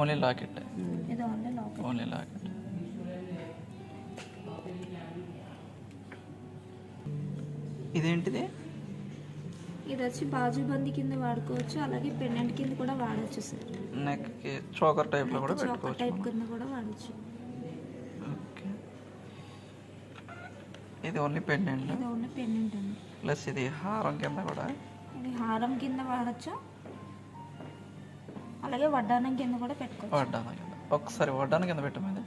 Only locket. ఇది only locket. Only locket. ఇదేంటిది? ఇది వచ్చి బాజుబందీ కింద వాడుకోవచ్చు, అలాగే పెండెంట్ కింద కూడా వాడచ్చు సార్. నెక్కి చోకర్ టైప్లో కూడా చోకర్ పెట్టుకోవచ్చు. టైప్ కింద కూడా వాడచ్చు. ఓకే. ఇది ఓన్లీ పెండెంట్. ఇది ఓన్లీ పెండెంట్ అండి. ప్లస్ ఇది హారం కింద కూడా. ఇది హారం కింద వాడచ్చు, అలాగే వడ్డానం కింద కూడా పెట్టుకోవచ్చు. వడ్డానం కింద. ఒకసారి వడ్డానం కింద పెట్టు మీద.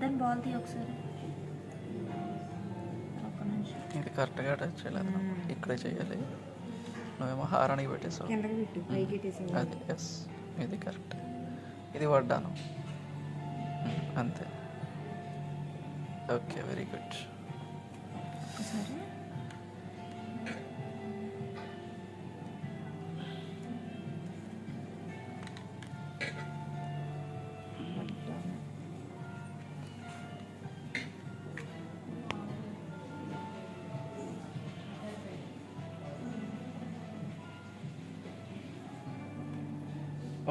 దాని బాల్ తీ ఒకసారి. ఒక నిమిషం. ఇది కరెక్ట్గా టచ్ చేయలేదు, ఇక్కడే చేయాలి. నువ్వేమో హారానికి పెట్టేసావు. అది ఎస్, ఇది కరెక్ట్. ఇది వడ్డానం అంతే. Okay, very good. ఒకసారి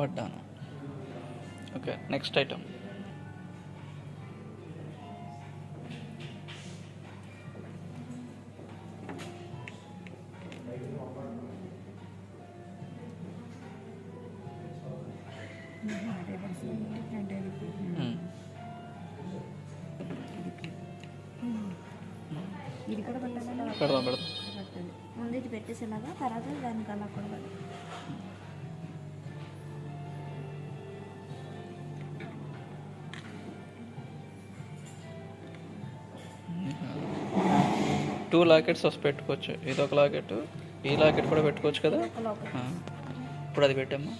వడ్డానం. Okay, next item. ఇది కూడా పెట్టాలి. పెడదాం. ముందు ఇది పెట్టేసేలాగా, తర్వాత దానికి అలా కూడా పెట్టాలి. టూ లాకెట్స్ వస్తే పెట్టుకోవచ్చు. ఇది ఒక లాకెట్, ఈ లాకెట్ కూడా పెట్టుకోవచ్చు కదా. ఇప్పుడు అది పెట్టాము.